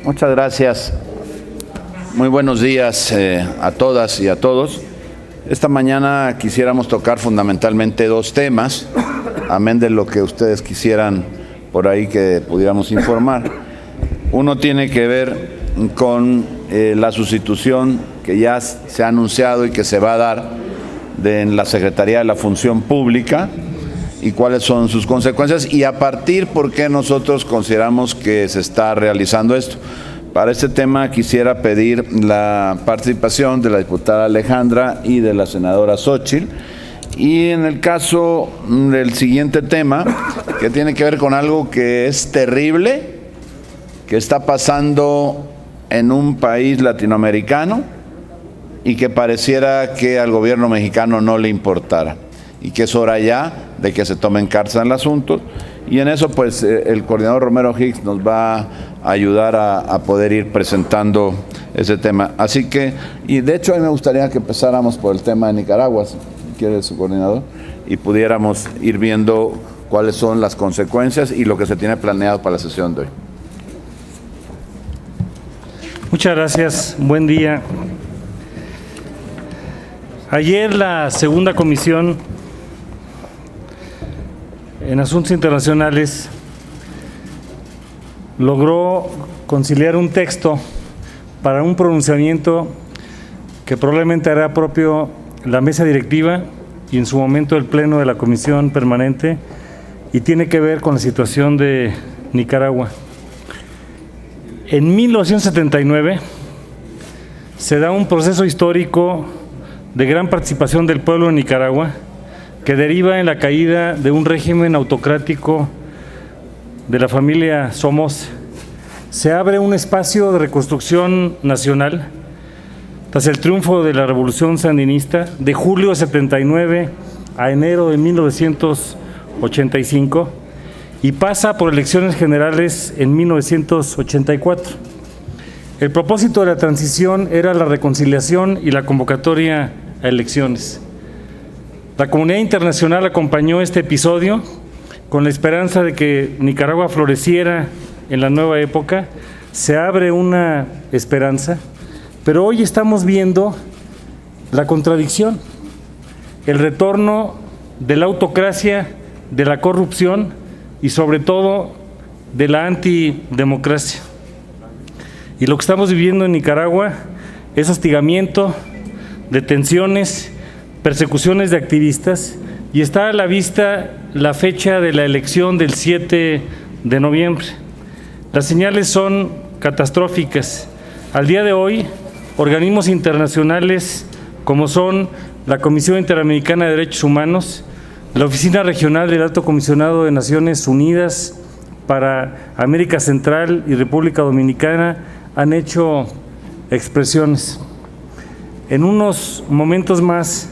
Muchas gracias. Muy buenos días a todas y a todos. Esta mañana quisiéramos tocar fundamentalmente dos temas, amén de lo que ustedes quisieran por ahí que pudiéramos informar. Uno tiene que ver con la sustitución que ya se ha anunciado y que se va a dar en la Secretaría de la Función Pública y cuáles son sus consecuencias y a partir por qué nosotros consideramos que se está realizando esto. Para este tema quisiera pedir la participación de la diputada Alejandra y de la senadora Xóchitl. Y en el caso del siguiente tema, que tiene que ver con algo que es terrible, que está pasando en un país latinoamericano y que pareciera que al gobierno mexicano no le importara y que es hora ya de que se tome en carta el asunto. Y en eso pues el coordinador Romero Hicks nos va a ayudar a poder ir presentando ese tema. Así que, y de hecho a mí me gustaría que empezáramos por el tema de Nicaragua, si quiere su coordinador, y pudiéramos ir viendo cuáles son las consecuencias y lo que se tiene planeado para la sesión de hoy. Muchas gracias, buen día. Ayer la segunda comisión en Asuntos Internacionales logró conciliar un texto para un pronunciamiento que probablemente hará propio la mesa directiva y en su momento el pleno de la Comisión Permanente, y tiene que ver con la situación de Nicaragua. En 1979 se da un proceso histórico de gran participación del pueblo de Nicaragua que deriva en la caída de un régimen autocrático de la familia Somoza. Se abre un espacio de reconstrucción nacional tras el triunfo de la Revolución Sandinista de julio de 79 a enero de 1985 y pasa por elecciones generales en 1984. El propósito de la transición era la reconciliación y la convocatoria a elecciones. La comunidad internacional acompañó este episodio con la esperanza de que Nicaragua floreciera en la nueva época. Se abre una esperanza, pero hoy estamos viendo la contradicción, el retorno de la autocracia, de la corrupción y sobre todo de la antidemocracia. Y lo que estamos viviendo en Nicaragua es hostigamiento, detenciones, persecuciones de activistas, y está a la vista la fecha de la elección del 7 de noviembre. Las señales son catastróficas. Al día de hoy, organismos internacionales como son la Comisión Interamericana de Derechos Humanos, la Oficina Regional del Alto Comisionado de Naciones Unidas para América Central y República Dominicana han hecho expresiones. En unos momentos más,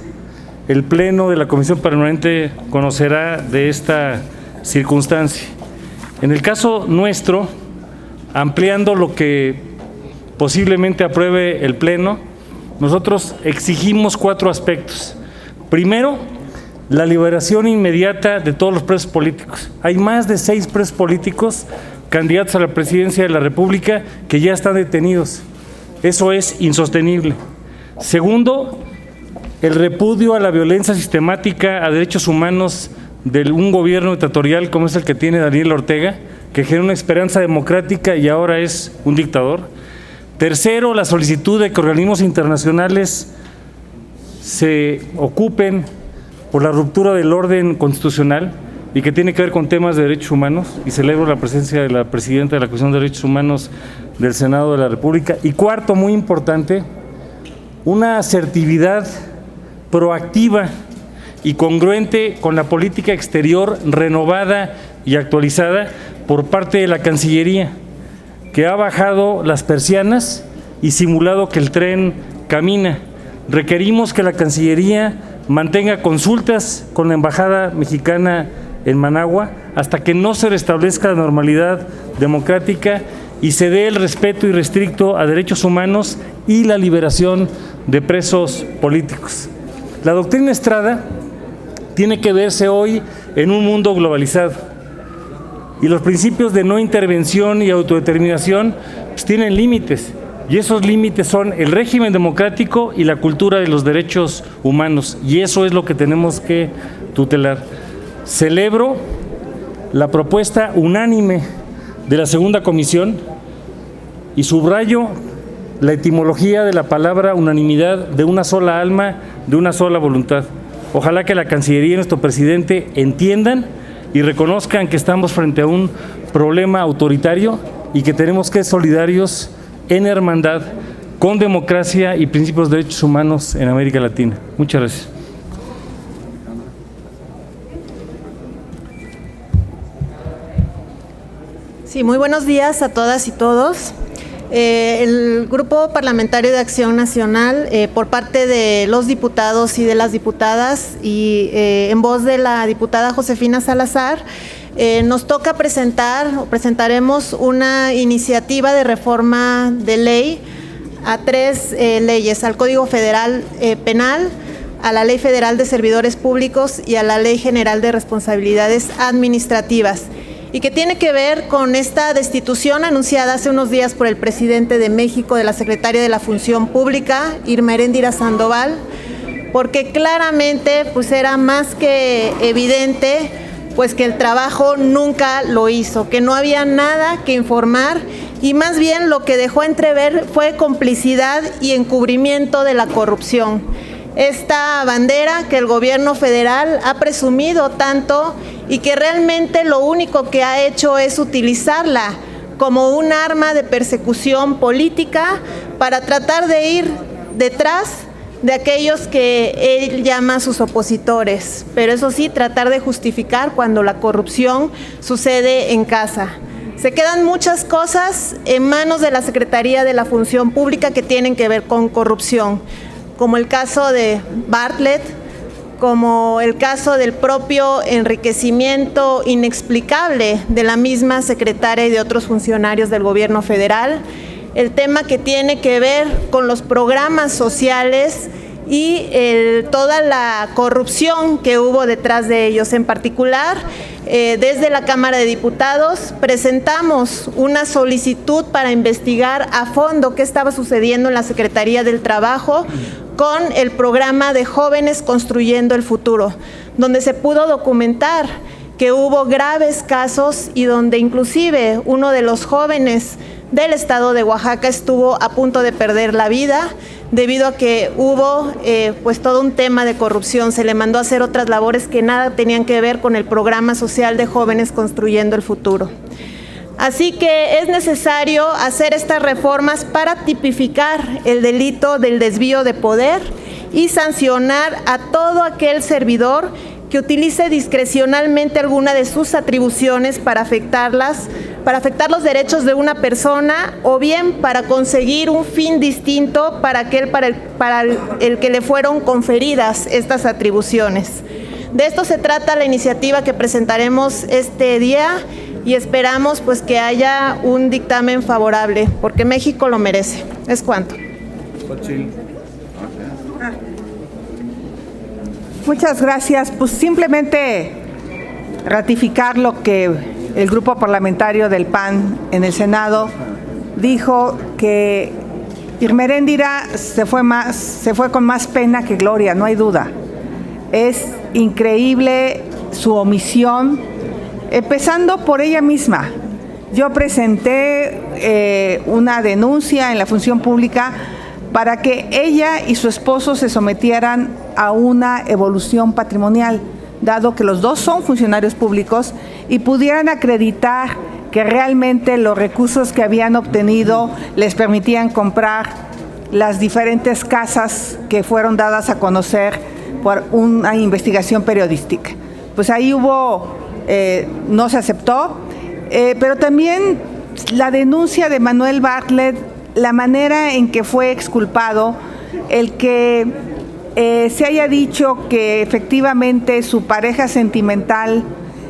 el Pleno de la Comisión Permanente conocerá de esta circunstancia. En el caso nuestro, ampliando lo que posiblemente apruebe el Pleno, nosotros exigimos 4 aspectos. Primero, la liberación inmediata de todos los presos políticos. Hay más de 6 presos políticos candidatos a la presidencia de la República que ya están detenidos. Eso es insostenible. Segundo, el repudio a la violencia sistemática a derechos humanos de un gobierno dictatorial como es el que tiene Daniel Ortega, que genera una esperanza democrática y ahora es un dictador. Tercero, la solicitud de que organismos internacionales se ocupen por la ruptura del orden constitucional y que tiene que ver con temas de derechos humanos, y celebro la presencia de la presidenta de la Comisión de Derechos Humanos del Senado de la República. Y cuarto, muy importante, una asertividad proactiva y congruente con la política exterior renovada y actualizada por parte de la Cancillería, que ha bajado las persianas y simulado que el tren camina. Requerimos que la Cancillería mantenga consultas con la Embajada Mexicana en Managua hasta que no se restablezca la normalidad democrática y se dé el respeto irrestricto a derechos humanos y la liberación de presos políticos. La doctrina Estrada tiene que verse hoy en un mundo globalizado Y los principios de no intervención y autodeterminación pues, tienen límites. Y esos límites son el régimen democrático y la cultura de los derechos humanos. Y eso es lo que tenemos que tutelar. Celebro la propuesta unánime de la segunda comisión y subrayo la etimología de la palabra unanimidad, de una sola alma, de una sola voluntad. Ojalá que la Cancillería y nuestro presidente entiendan y reconozcan que estamos frente a un problema autoritario y que tenemos que ser solidarios en hermandad con democracia y principios de derechos humanos en América Latina. Muchas gracias. Sí, muy buenos días a todas y todos. El Grupo Parlamentario de Acción Nacional, por parte de los diputados y de las diputadas y en voz de la diputada Josefina Salazar, nos toca presentaremos una iniciativa de reforma de ley a 3 leyes, al Código Federal Penal, a la Ley Federal de Servidores Públicos y a la Ley General de Responsabilidades Administrativas, y que tiene que ver con esta destitución anunciada hace unos días por el presidente de México de la secretaria de la Función Pública, Irma Heréndira Sandoval, porque claramente pues era más que evidente pues que el trabajo nunca lo hizo, que no había nada que informar y más bien lo que dejó entrever fue complicidad y encubrimiento de la corrupción. Esta bandera que el gobierno federal ha presumido tanto y que realmente lo único que ha hecho es utilizarla como un arma de persecución política para tratar de ir detrás de aquellos que él llama sus opositores, pero eso sí, tratar de justificar cuando la corrupción sucede en casa. Se quedan muchas cosas en manos de la Secretaría de la Función Pública que tienen que ver con corrupción, como el caso de Bartlett, como el caso del propio enriquecimiento inexplicable de la misma secretaria y de otros funcionarios del gobierno federal, el tema que tiene que ver con los programas sociales y toda la corrupción que hubo detrás de ellos. En particular, desde la Cámara de Diputados presentamos una solicitud para investigar a fondo qué estaba sucediendo en la Secretaría del Trabajo con el programa de Jóvenes Construyendo el Futuro, donde se pudo documentar que hubo graves casos y donde inclusive uno de los jóvenes del estado de Oaxaca estuvo a punto de perder la vida debido a que hubo pues todo un tema de corrupción. Se le mandó a hacer otras labores que nada tenían que ver con el programa social de Jóvenes Construyendo el Futuro. Así que es necesario hacer estas reformas para tipificar el delito del desvío de poder y sancionar a todo aquel servidor que utilice discrecionalmente alguna de sus atribuciones para afectar los derechos de una persona o bien para conseguir un fin distinto para el que le fueron conferidas estas atribuciones. De esto se trata la iniciativa que presentaremos este día y esperamos pues que haya un dictamen favorable, porque México lo merece. ¿Es cuanto? Muchas gracias. Pues simplemente ratificar lo que el Grupo Parlamentario del PAN en el Senado dijo, que Irma Heréndira se fue con más pena que gloria, no hay duda. Es increíble su omisión, empezando por ella misma. Yo presenté una denuncia en la Función Pública para que ella y su esposo se sometieran a una evolución patrimonial, dado que los dos son funcionarios públicos y pudieran acreditar que realmente los recursos que habían obtenido les permitían comprar las diferentes casas que fueron dadas a conocer por una investigación periodística. Pues ahí no se aceptó, pero también la denuncia de Manuel Bartlett, la manera en que fue exculpado, el que se haya dicho que efectivamente su pareja sentimental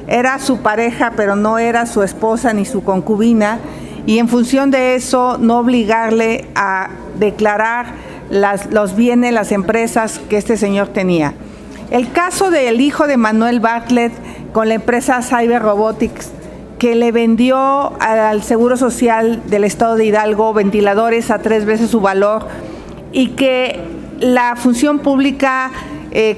era su pareja, pero no era su esposa ni su concubina, y en función de eso no obligarle a declarar los bienes, las empresas que este señor tenía. El caso del hijo de Manuel Bartlett con la empresa Cyber Robotics, que le vendió al Seguro Social del Estado de Hidalgo ventiladores a 3 veces su valor y que la función pública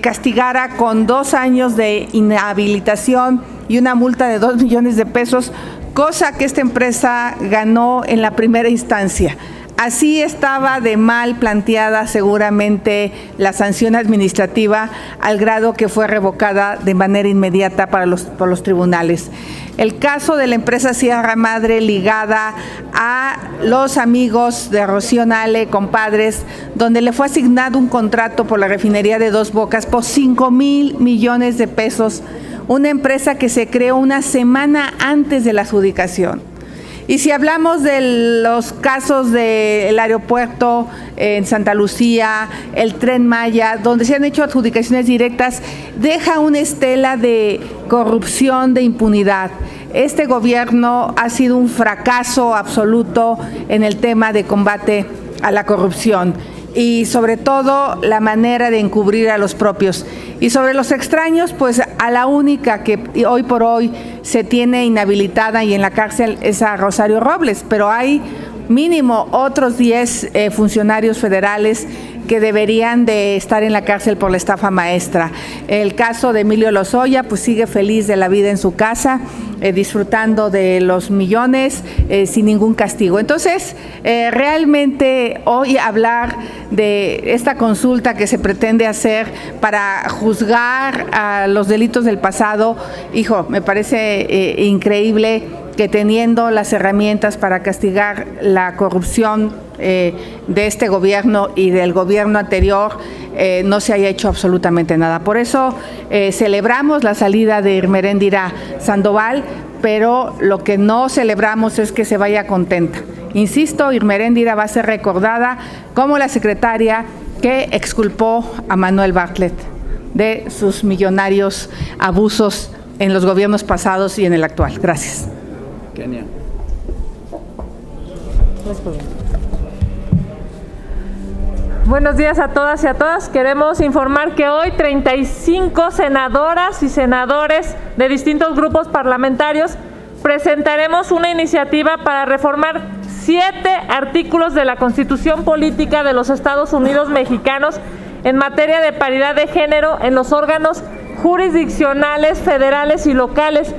castigara con 2 años de inhabilitación y una multa de 2 millones de pesos, cosa que esta empresa ganó en la primera instancia. Así estaba de mal planteada seguramente la sanción administrativa, al grado que fue revocada de manera inmediata por los tribunales. El caso de la empresa Sierra Madre ligada a los amigos de Rocío Nale, compadres, donde le fue asignado un contrato por la refinería de Dos Bocas por 5,000 millones de pesos, una empresa que se creó una semana antes de la adjudicación. Y si hablamos de los casos del aeropuerto en Santa Lucía, el Tren Maya, donde se han hecho adjudicaciones directas, deja una estela de corrupción, de impunidad. Este gobierno ha sido un fracaso absoluto en el tema de combate a la corrupción y sobre todo la manera de encubrir a los propios. Y sobre los extraños, pues a la única que hoy por hoy se tiene inhabilitada y en la cárcel es a Rosario Robles, pero hay mínimo otros 10 funcionarios federales que deberían de estar en la cárcel por la estafa maestra. El caso de Emilio Lozoya, pues sigue feliz de la vida en su casa, disfrutando de los millones sin ningún castigo. Entonces, realmente hoy hablar de esta consulta que se pretende hacer para juzgar a los delitos del pasado, hijo, me parece increíble que teniendo las herramientas para castigar la corrupción de este gobierno y del gobierno anterior, no se haya hecho absolutamente nada. Por eso celebramos la salida de Irmeréndira Sandoval, pero lo que no celebramos es que se vaya contenta. Insisto, Irmeréndira va a ser recordada como la secretaria que exculpó a Manuel Bartlett de sus millonarios abusos en los gobiernos pasados y en el actual. Gracias. Kenia. Buenos días a todas y a todas. Queremos informar que hoy 35 senadoras y senadores de distintos grupos parlamentarios presentaremos una iniciativa para reformar 7 artículos de la Constitución Política de los Estados Unidos Mexicanos en materia de paridad de género en los órganos jurisdiccionales, federales y locales.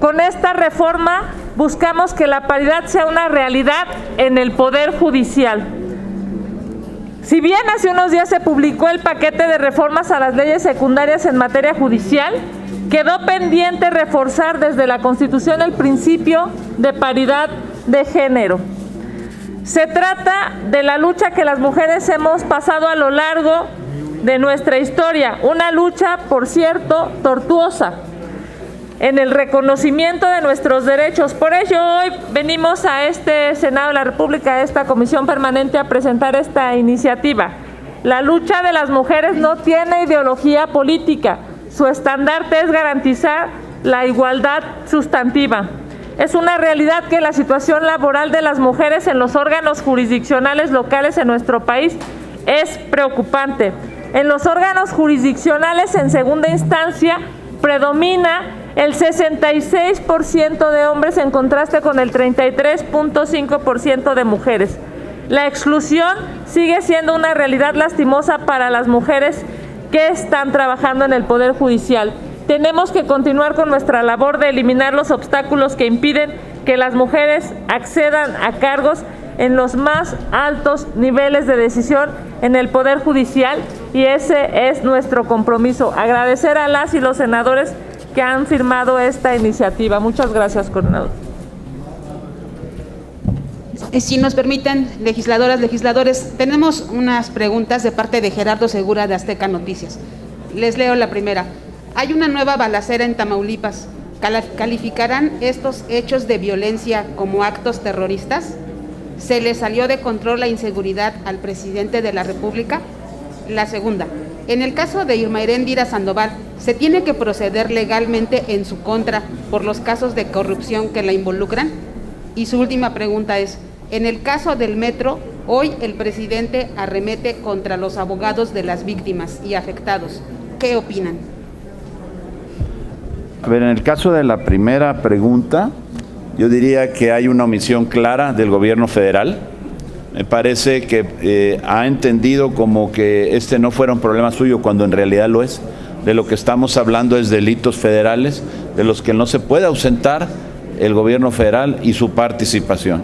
Con esta reforma buscamos que la paridad sea una realidad en el Poder Judicial. Si bien hace unos días se publicó el paquete de reformas a las leyes secundarias en materia judicial, quedó pendiente reforzar desde la Constitución el principio de paridad de género. Se trata de la lucha que las mujeres hemos pasado a lo largo de nuestra historia, una lucha, por cierto, tortuosa, en el reconocimiento de nuestros derechos. Por ello, hoy venimos a este Senado de la República, a esta Comisión Permanente, a presentar esta iniciativa. La lucha de las mujeres no tiene ideología política. Su estandarte es garantizar la igualdad sustantiva. Es una realidad que la situación laboral de las mujeres en los órganos jurisdiccionales locales en nuestro país es preocupante. En los órganos jurisdiccionales en segunda instancia predomina el 66% de hombres en contraste con el 33.5% de mujeres. La exclusión sigue siendo una realidad lastimosa para las mujeres que están trabajando en el Poder Judicial. Tenemos que continuar con nuestra labor de eliminar los obstáculos que impiden que las mujeres accedan a cargos en los más altos niveles de decisión en el Poder Judicial, y ese es nuestro compromiso. Agradecer a las y los senadores que han firmado esta iniciativa. Muchas gracias, coordinador. Si nos permiten, legisladoras, legisladores, tenemos unas preguntas de parte de Gerardo Segura de Azteca Noticias. Les leo la primera. Hay una nueva balacera en Tamaulipas. ¿Calificarán estos hechos de violencia como actos terroristas? ¿Se le salió de control la inseguridad al presidente de la República? La segunda. En el caso de Irmeréndira Sandoval, ¿se tiene que proceder legalmente en su contra por los casos de corrupción que la involucran? Y su última pregunta es, en el caso del metro, hoy el presidente arremete contra los abogados de las víctimas y afectados. ¿Qué opinan? A ver, en el caso de la primera pregunta, Yo diría que hay una omisión clara del gobierno federal. Me parece que ha entendido como que este no fuera un problema suyo cuando en realidad lo es. De lo que estamos hablando es delitos federales, de los que no se puede ausentar el gobierno federal y su participación.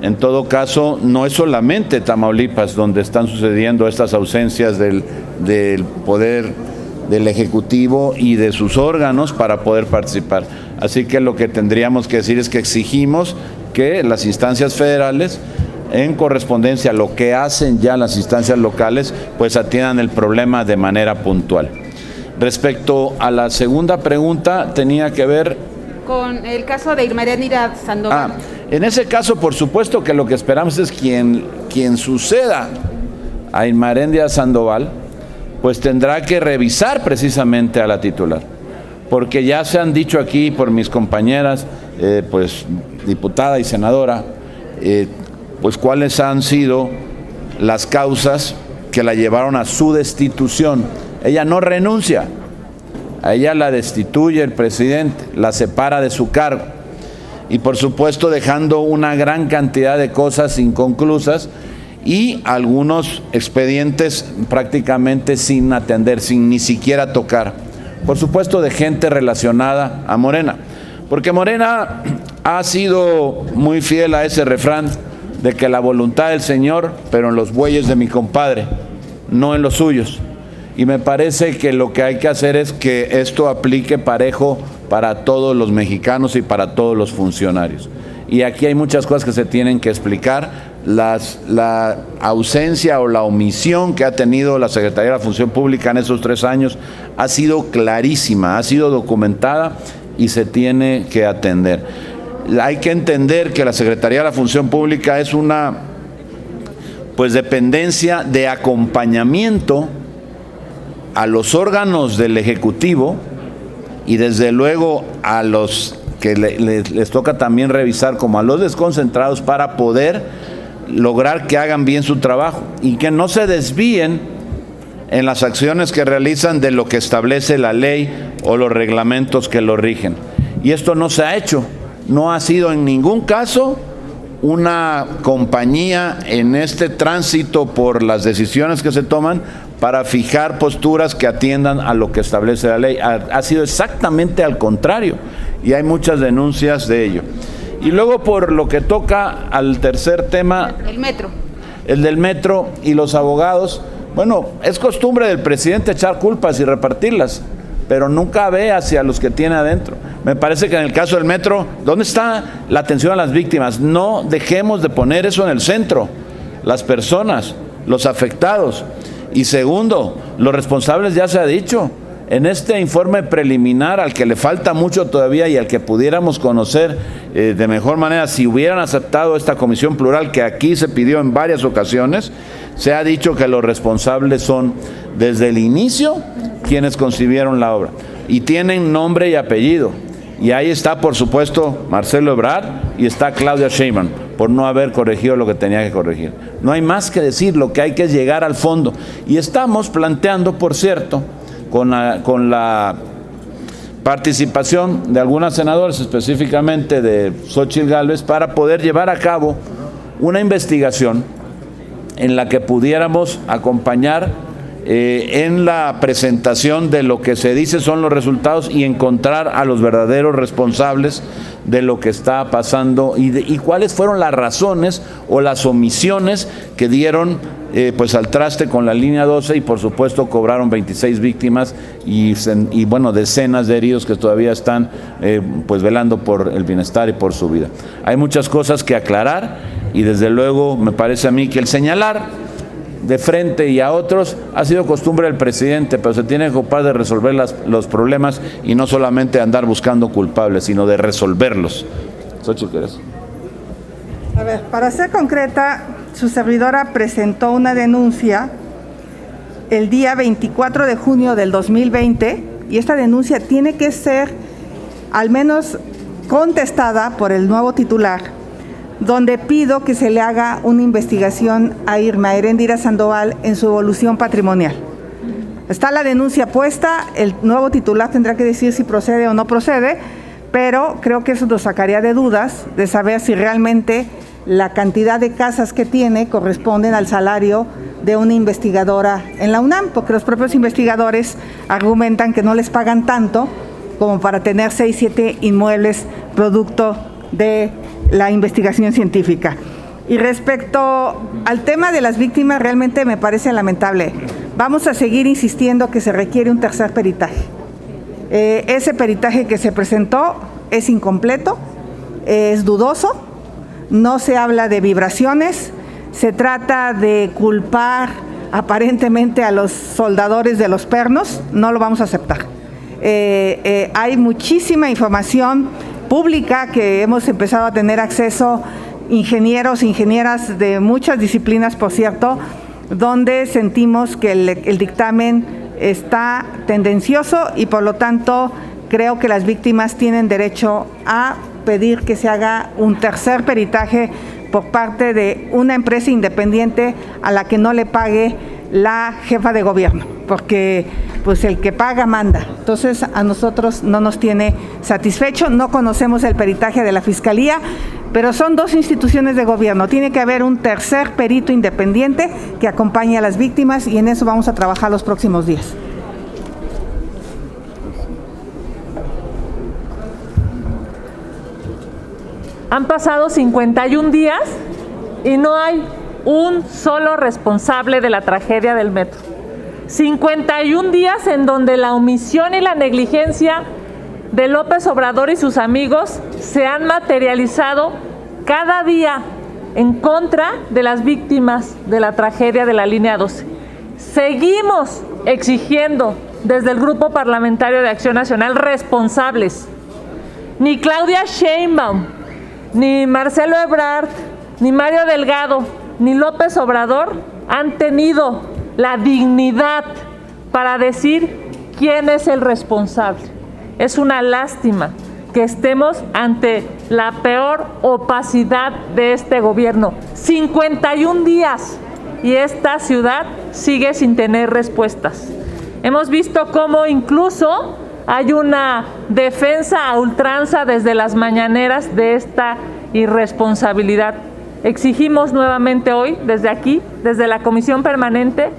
En todo caso, no es solamente Tamaulipas donde están sucediendo estas ausencias del poder del Ejecutivo y de sus órganos para poder participar. Así que lo que tendríamos que decir es que exigimos que las instancias federales, en correspondencia a lo que hacen ya las instancias locales, pues atiendan el problema de manera puntual. Respecto a la segunda pregunta, tenía que ver con el caso de Irma Heréndira Sandoval. En ese caso, por supuesto que lo que esperamos es quien suceda a Irma Heréndira Sandoval, pues tendrá que revisar precisamente a la titular, porque ya se han dicho aquí por mis compañeras, pues diputada y senadora, pues cuáles han sido las causas que la llevaron a su destitución. Ella no renuncia, a ella la destituye el presidente, la separa de su cargo y por supuesto dejando una gran cantidad de cosas inconclusas y algunos expedientes prácticamente sin atender, sin ni siquiera tocar. Por supuesto de gente relacionada a Morena, porque Morena ha sido muy fiel a ese refrán de que la voluntad del Señor, pero en los bueyes de mi compadre, no en los suyos. Y me parece que lo que hay que hacer es que esto aplique parejo para todos los mexicanos y para todos los funcionarios. Y aquí hay muchas cosas que se tienen que explicar. La ausencia o la omisión que ha tenido la Secretaría de la Función Pública en esos 3 años ha sido clarísima, ha sido documentada y se tiene que atender. Hay que entender que la Secretaría de la Función Pública es una dependencia de acompañamiento a los órganos del Ejecutivo y desde luego a los que les toca también revisar como a los desconcentrados para poder lograr que hagan bien su trabajo y que no se desvíen en las acciones que realizan de lo que establece la ley o los reglamentos que lo rigen. Y esto no se ha hecho, no ha sido en ningún caso una compañía en este tránsito por las decisiones que se toman para fijar posturas que atiendan a lo que establece la ley. Ha sido exactamente al contrario y hay muchas denuncias de ello. Y luego por lo que toca al tercer tema, el metro. El del metro y los abogados, bueno, es costumbre del presidente echar culpas y repartirlas, pero nunca ve hacia los que tiene adentro. Me parece que en el caso del metro, ¿dónde está la atención a las víctimas? No dejemos de poner eso en el centro, las personas, los afectados. Y segundo, los responsables ya se ha dicho, en este informe preliminar al que le falta mucho todavía y al que pudiéramos conocer de mejor manera si hubieran aceptado esta comisión plural que aquí se pidió en varias ocasiones, se ha dicho que los responsables son desde el inicio quienes concibieron la obra y tienen nombre y apellido. Y ahí está, por supuesto, Marcelo Ebrard y está Claudia Sheinbaum, por no haber corregido lo que tenía que corregir. No hay más que decir, lo que hay que es llegar al fondo. Y estamos planteando, por cierto, con la participación de algunas senadoras, específicamente de Xóchitl Gálvez, para poder llevar a cabo una investigación en la que pudiéramos acompañar en la presentación de lo que se dice son los resultados y encontrar a los verdaderos responsables de lo que está pasando y cuáles fueron las razones o las omisiones que dieron al traste con la línea 12 y por supuesto cobraron 26 víctimas y bueno, decenas de heridos que todavía están velando por el bienestar y por su vida. Hay muchas cosas que aclarar y desde luego me parece a mí que el señalar de frente y a otros ha sido costumbre del presidente, pero se tiene que ocupar de resolver los problemas y no solamente andar buscando culpables, sino de resolverlos. Xóchitl, ¿quieres? A ver, para ser concreta, su servidora presentó una denuncia el día 24 de junio del 2020 y esta denuncia tiene que ser al menos contestada por el nuevo titular, donde pido que se le haga una investigación a Irma Heréndira Sandoval en su evolución patrimonial. Está la denuncia puesta, el nuevo titular tendrá que decir si procede o no procede, pero creo que eso nos sacaría de dudas de saber si realmente la cantidad de casas que tiene corresponden al salario de una investigadora en la UNAM, porque los propios investigadores argumentan que no les pagan tanto como para tener 6, 7 inmuebles producto de la investigación científica. Y respecto al tema de las víctimas, realmente me parece lamentable. Vamos a seguir insistiendo que se requiere un tercer peritaje. Ese peritaje que se presentó es incompleto, es dudoso, no se habla de vibraciones, se trata de culpar aparentemente a los soldadores de los pernos, no lo vamos a aceptar. Hay muchísima información pública que hemos empezado a tener acceso, ingenieros, ingenieras de muchas disciplinas, por cierto, donde sentimos que el dictamen está tendencioso y por lo tanto creo que las víctimas tienen derecho a pedir que se haga un tercer peritaje por parte de una empresa independiente a la que no le pague la jefa de gobierno, porque pues el que paga manda. Entonces a nosotros no nos tiene satisfecho, no conocemos el peritaje de la Fiscalía, pero son dos instituciones de gobierno, tiene que haber un tercer perito independiente que acompañe a las víctimas y en eso vamos a trabajar los próximos días. Han pasado 51 días y no hay un solo responsable de la tragedia del metro. 51 días en donde la omisión y la negligencia de López Obrador y sus amigos se han materializado cada día en contra de las víctimas de la tragedia de la línea 12. Seguimos exigiendo desde el Grupo Parlamentario de Acción Nacional responsables. Ni Claudia Sheinbaum, ni Marcelo Ebrard, ni Mario Delgado, ni López Obrador han tenido la dignidad para decir quién es el responsable. Es una lástima que estemos ante la peor opacidad de este gobierno. 51 días y esta ciudad sigue sin tener respuestas. Hemos visto cómo incluso hay una defensa a ultranza desde las mañaneras de esta irresponsabilidad. Exigimos nuevamente hoy, desde aquí, desde la Comisión Permanente,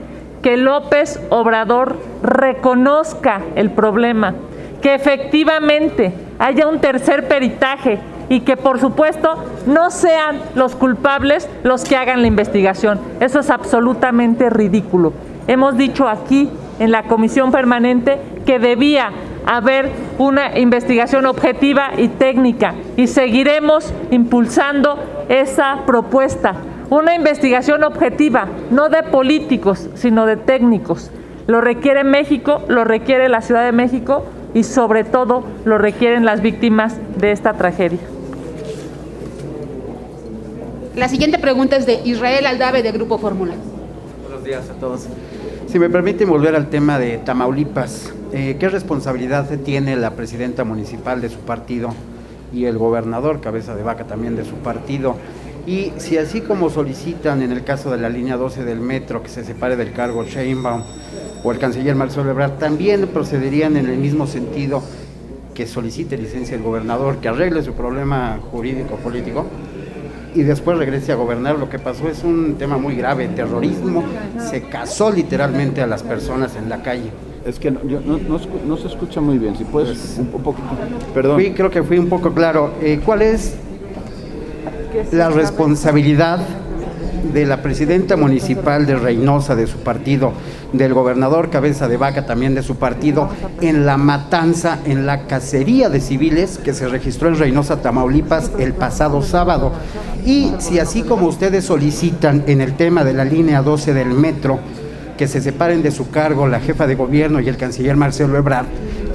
que López Obrador reconozca el problema, que efectivamente haya un tercer peritaje y que, por supuesto, no sean los culpables los que hagan la investigación. Eso es absolutamente ridículo. Hemos dicho aquí, en la Comisión Permanente, que debía haber una investigación objetiva y técnica y seguiremos impulsando esa propuesta. Una investigación objetiva, no de políticos, sino de técnicos. Lo requiere México, lo requiere la Ciudad de México y sobre todo lo requieren las víctimas de esta tragedia. La siguiente pregunta es de Israel Aldave, de Grupo Fórmula. Buenos días a todos. Si me permiten volver al tema de Tamaulipas, ¿qué responsabilidad tiene la presidenta municipal de su partido y el gobernador, cabeza de vaca también de su partido? Y si así como solicitan en el caso de la línea 12 del metro que se separe del cargo Sheinbaum o el canciller Marcelo Ebrard, también procederían en el mismo sentido que solicite licencia el gobernador, que arregle su problema jurídico-político y después regrese a gobernar. Lo que pasó es un tema muy grave, terrorismo, se cazó literalmente a las personas en la calle. Es que no se escucha muy bien, si puedes pues, un poquito, perdón. Creo que fui un poco claro. ¿Cuál es la responsabilidad de la presidenta municipal de Reynosa, de su partido, del gobernador cabeza de vaca también de su partido, en la matanza, en la cacería de civiles que se registró en Reynosa, Tamaulipas, el pasado sábado? Y si así como ustedes solicitan en el tema de la línea 12 del metro, que se separen de su cargo la jefa de gobierno y el canciller Marcelo Ebrard,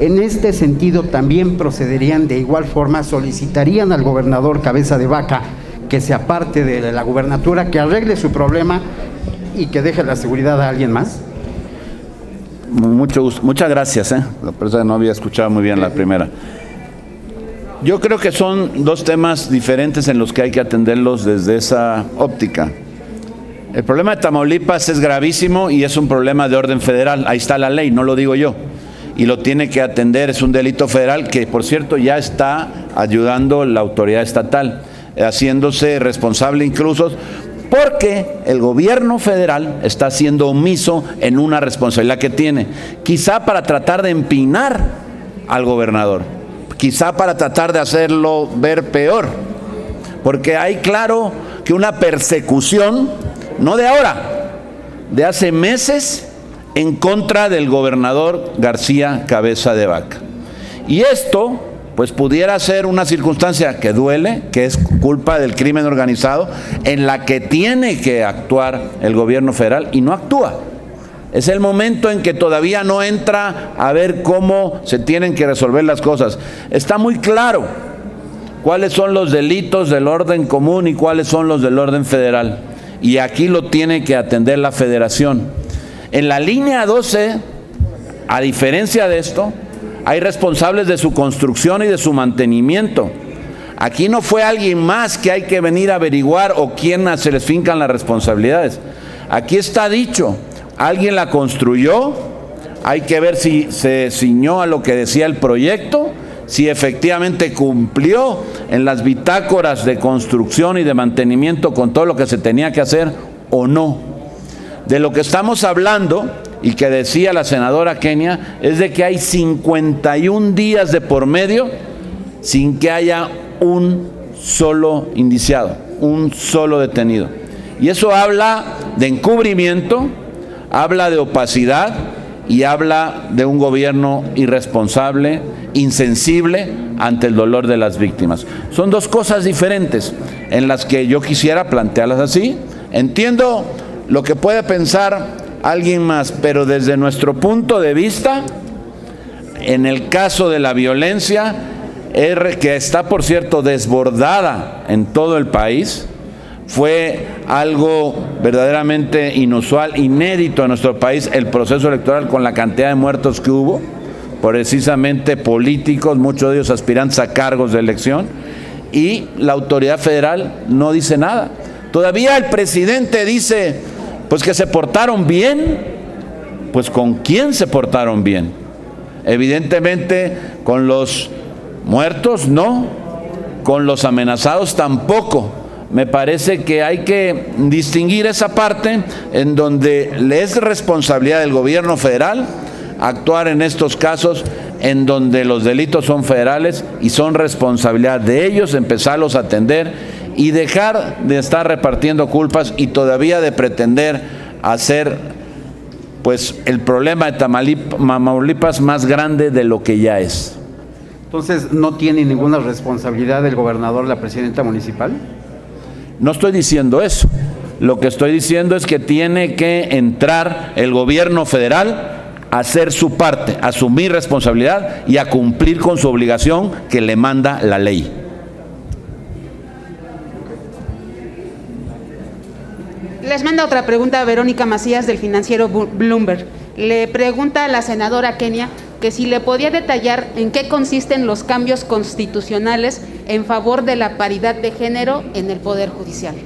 en este sentido también procederían de igual forma, solicitarían al gobernador cabeza de vaca que se aparte de la gubernatura, que arregle su problema y que deje la seguridad a alguien más. Mucho gusto. Muchas gracias. La persona no había escuchado muy bien la primera. Yo creo que son dos temas diferentes en los que hay que atenderlos desde esa óptica. El problema de Tamaulipas es gravísimo y es un problema de orden federal. Ahí está la ley, no lo digo yo. y lo tiene que atender. Es un delito federal que, por cierto, ya está ayudando la autoridad estatal, haciéndose responsable incluso porque el gobierno federal está siendo omiso en una responsabilidad que tiene, quizá para tratar de empinar al gobernador, quizá para tratar de hacerlo ver peor, porque hay claro que una persecución, no de ahora, de hace meses, en contra del gobernador García Cabeza de Vaca. Y esto, pues pudiera ser una circunstancia que duele, que es culpa del crimen organizado, en la que tiene que actuar el gobierno federal y no actúa. Es el momento en que todavía no entra a ver cómo se tienen que resolver las cosas. Está muy claro cuáles son los delitos del orden común y cuáles son los del orden federal. Y aquí lo tiene que atender la Federación. En la línea 12, a diferencia de esto, hay responsables de su construcción y de su mantenimiento. Aquí no fue alguien más que hay que venir a averiguar o quién se les fincan las responsabilidades. Aquí está dicho, alguien la construyó, hay que ver si se ciñó a lo que decía el proyecto, si efectivamente cumplió en las bitácoras de construcción y de mantenimiento con todo lo que se tenía que hacer o no. De lo que estamos hablando, y que decía la senadora Kenia, es de que hay 51 días de por medio sin que haya un solo indiciado, un solo detenido. Y eso habla de encubrimiento, habla de opacidad y habla de un gobierno irresponsable, insensible ante el dolor de las víctimas. Son dos cosas diferentes en las que yo quisiera plantearlas así. Entiendo lo que puede pensar alguien más, pero desde nuestro punto de vista, en el caso de la violencia, que está, por cierto, desbordada en todo el país, fue algo verdaderamente inusual, inédito en nuestro país, el proceso electoral con la cantidad de muertos que hubo, precisamente políticos, muchos de ellos aspirantes a cargos de elección, y la autoridad federal no dice nada. Todavía el presidente dice, pues que se portaron bien. Pues ¿con quién se portaron bien? Evidentemente con los muertos no, con los amenazados tampoco. Me parece que hay que distinguir esa parte en donde le es responsabilidad del gobierno federal actuar en estos casos, en donde los delitos son federales y son responsabilidad de ellos empezarlos a atender y dejar de estar repartiendo culpas y todavía de pretender hacer pues el problema de Tamaulipas más grande de lo que ya es. Entonces, ¿no tiene ninguna responsabilidad el gobernador, la presidenta municipal? No estoy diciendo eso. Lo que estoy diciendo es que tiene que entrar el gobierno federal a hacer su parte, a asumir responsabilidad y a cumplir con su obligación que le manda la ley. Les manda otra pregunta a Verónica Macías del financiero Bloomberg. Le pregunta a la senadora Kenia que si le podía detallar en qué consisten los cambios constitucionales en favor de la paridad de género en el Poder Judicial.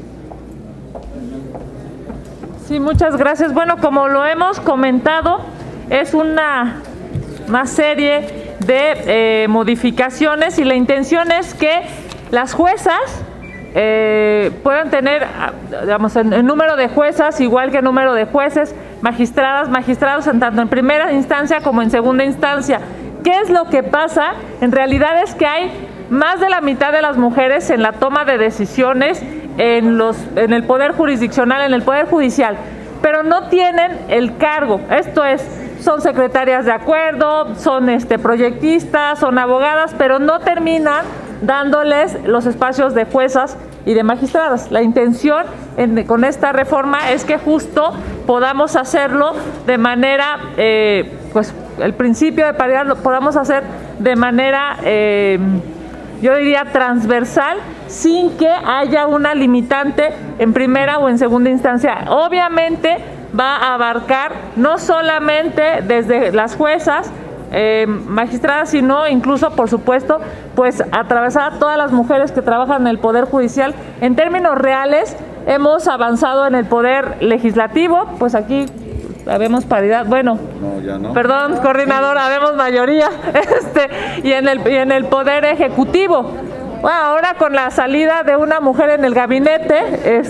Sí, muchas gracias. Bueno, como lo hemos comentado, es una serie de modificaciones y la intención es que las juezas puedan tener, digamos, el número de juezas igual que el número de jueces, magistrados tanto en primera instancia como en segunda instancia. ¿Qué es lo que pasa? En realidad es que hay más de la mitad de las mujeres en la toma de decisiones en el poder jurisdiccional, en el poder judicial, pero no tienen el cargo. Esto es, son secretarias de acuerdo, son proyectistas, son abogadas, pero no terminan dándoles los espacios de juezas y de magistradas. La intención con esta reforma es que justo podamos hacerlo de manera, pues el principio de paridad lo podamos hacer de manera, yo diría, transversal, sin que haya una limitante en primera o en segunda instancia. Obviamente va a abarcar no solamente desde las juezas, magistradas, sino incluso, por supuesto, pues atravesar a todas las mujeres que trabajan en el Poder Judicial. En términos reales, hemos avanzado en el Poder Legislativo, pues aquí habemos paridad, bueno, No, ya no. perdón, coordinadora, habemos mayoría, y en el Poder Ejecutivo. Bueno, ahora con la salida de una mujer en el gabinete,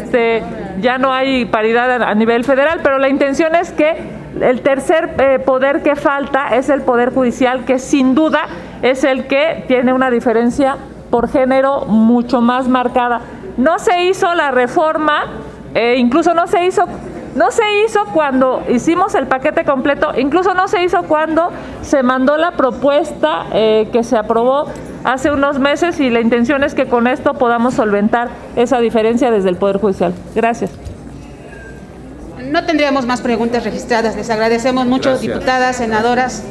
ya no hay paridad a nivel federal, pero la intención es que el tercer poder que falta es el Poder Judicial, que sin duda es el que tiene una diferencia por género mucho más marcada. No se hizo la reforma, incluso no se hizo cuando hicimos el paquete completo, incluso no se hizo cuando se mandó la propuesta que se aprobó hace unos meses, y la intención es que con esto podamos solventar esa diferencia desde el Poder Judicial. Gracias. No tendríamos más preguntas registradas. Les agradecemos mucho, Gracias. diputadas, senadoras.